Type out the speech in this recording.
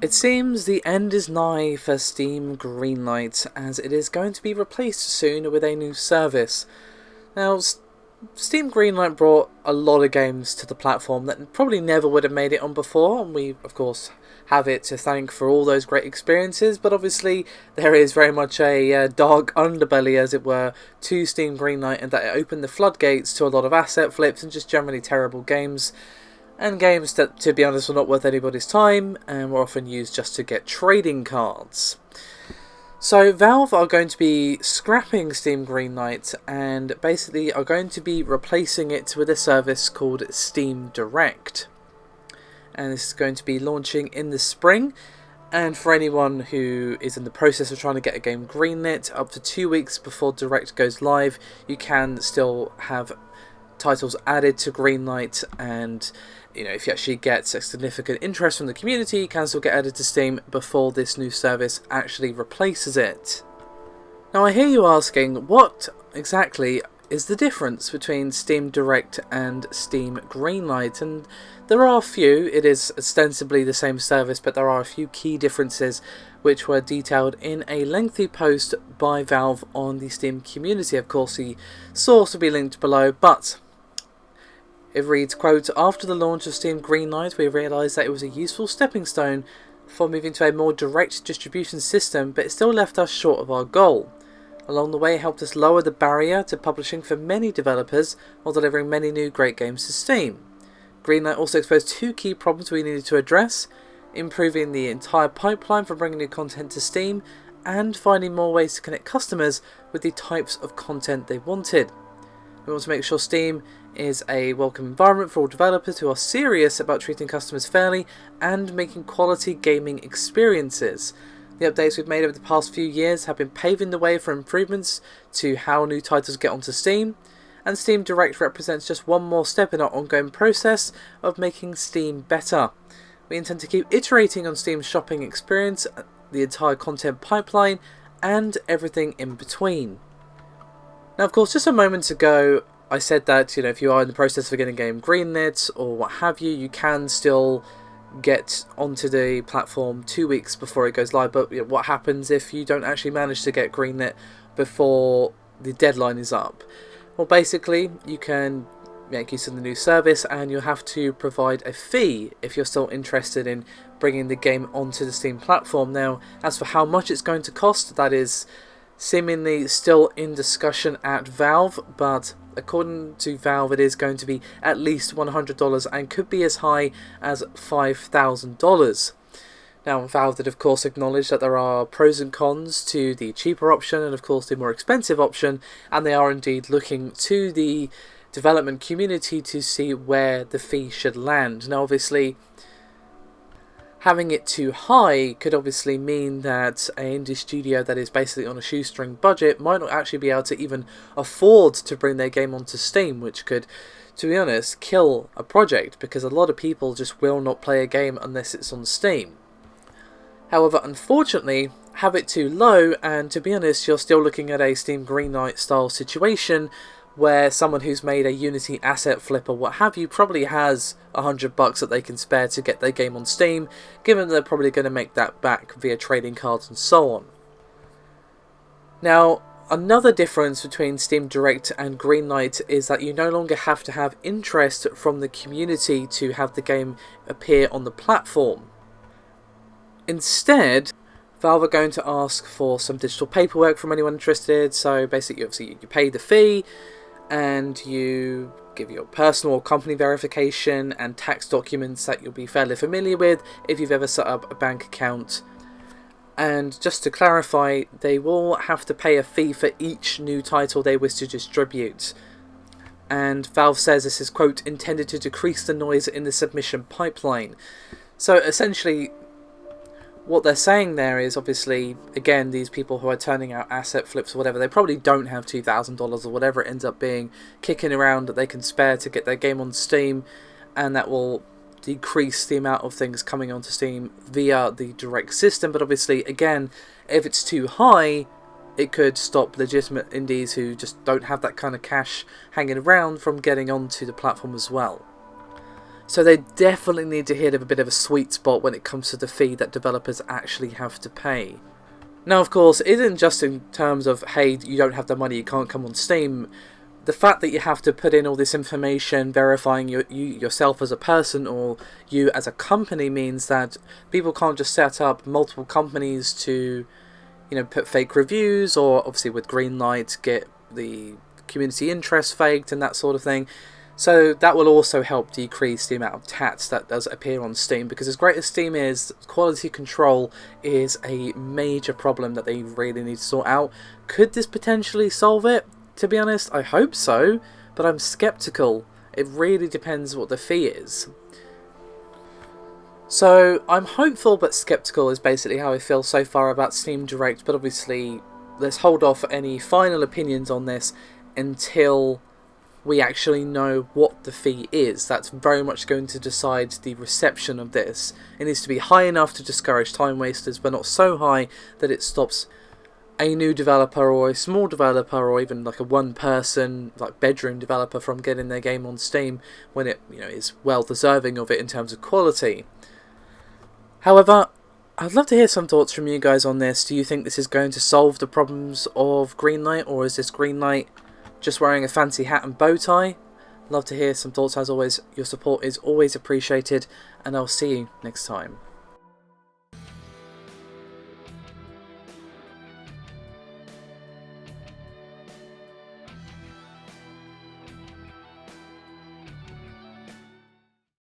It seems the end is nigh for Steam Greenlight, as it is going to be replaced soon with a new service. Now, Steam Greenlight brought a lot of games to the platform that probably never would have made it on before, and we, of course, have it to thank for all those great experiences, but obviously there is very much a dark underbelly, as it were, to Steam Greenlight, and that it opened the floodgates to a lot of asset flips and just generally terrible games. And games that, to be honest, were not worth anybody's time and were often used just to get trading cards. So Valve are going to be scrapping Steam Greenlight and basically are going to be replacing it with a service called Steam Direct. And this is going to be launching in the spring. And for anyone who is in the process of trying to get a game greenlit, up to 2 weeks before Direct goes live, you can still have titles added to Greenlight, and if you actually get a significant interest from the community, you can still get added to Steam before this new service actually replaces it. Now I hear you asking, what exactly is the difference between Steam Direct and Steam Greenlight? And there are a few. It is ostensibly the same service, but there are a few key differences which were detailed in a lengthy post by Valve on the Steam community. Of course, the source will be linked below, but it reads, quote, "After the launch of Steam Greenlight, we realised that it was a useful stepping stone for moving to a more direct distribution system, but it still left us short of our goal. Along the way, it helped us lower the barrier to publishing for many developers while delivering many new great games to Steam. Greenlight also exposed two key problems we needed to address: improving the entire pipeline for bringing new content to Steam, and finding more ways to connect customers with the types of content they wanted. We want to make sure Steam is a welcome environment for all developers who are serious about treating customers fairly and making quality gaming experiences. The updates we've made over the past few years have been paving the way for improvements to how new titles get onto Steam, and Steam Direct represents just one more step in our ongoing process of making Steam better. We intend to keep iterating on Steam's shopping experience, the entire content pipeline, and everything in between." Now, of course, just a moment ago, I said that, if you are in the process of getting a game greenlit or what have you, you can still get onto the platform 2 weeks before it goes live. But what happens if you don't actually manage to get greenlit before the deadline is up? Well, basically, you can make use of the new service, and you'll have to provide a fee if you're still interested in bringing the game onto the Steam platform. Now, as for how much it's going to cost, that is seemingly still in discussion at Valve, but according to Valve, it is going to be at least $100 and could be as high as $5,000. Now, Valve did of course acknowledge that there are pros and cons to the cheaper option and of course the more expensive option, and they are indeed looking to the development community to see where the fee should land. Now, obviously, having it too high could obviously mean that an indie studio that is basically on a shoestring budget might not actually be able to even afford to bring their game onto Steam, which could, to be honest, kill a project, because a lot of people just will not play a game unless it's on Steam. However, unfortunately, have it too low, and to be honest, you're still looking at a Steam Greenlight style situation where someone who's made a Unity asset flip or what have you probably has $100 that they can spare to get their game on Steam, given they're probably going to make that back via trading cards and so on. Now, another difference between Steam Direct and Greenlight is that you no longer have to have interest from the community to have the game appear on the platform. Instead, Valve are going to ask for some digital paperwork from anyone interested. So basically, obviously, you pay the fee, and you give your personal or company verification and tax documents that you'll be fairly familiar with if you've ever set up a bank account. And just to clarify, they will have to pay a fee for each new title they wish to distribute. And Valve says this is, quote, intended to decrease the noise in the submission pipeline. So essentially, what they're saying there is, obviously, again, these people who are turning out asset flips or whatever, they probably don't have $2,000 or whatever it ends up being kicking around that they can spare to get their game on Steam, and that will decrease the amount of things coming onto Steam via the direct system. But obviously, again, if it's too high, it could stop legitimate indies who just don't have that kind of cash hanging around from getting onto the platform as well. So they definitely need to hit a bit of a sweet spot when it comes to the fee that developers actually have to pay. Now, of course, it isn't just in terms of, hey, you don't have the money, you can't come on Steam. The fact that you have to put in all this information verifying you yourself as a person or you as a company means that people can't just set up multiple companies to, put fake reviews, or obviously with Greenlight get the community interest faked and that sort of thing. So that will also help decrease the amount of tats that does appear on Steam, because as great as Steam is, quality control is a major problem that they really need to sort out. Could this potentially solve it? To be honest, I hope so, but I'm skeptical. It really depends what the fee is. So I'm hopeful but skeptical is basically how I feel so far about Steam Direct, but obviously let's hold off any final opinions on this until we actually know what the fee is. That's very much going to decide the reception of this. It needs to be high enough to discourage time wasters, but not so high that it stops a new developer or a small developer or even like a one-person like bedroom developer from getting their game on Steam when it is well deserving of it in terms of quality. However, I'd love to hear some thoughts from you guys on this. Do you think this is going to solve the problems of Greenlight, or is this Greenlight just wearing a fancy hat and bow tie? Love to hear some thoughts as always. Your support is always appreciated, and I'll see you next time.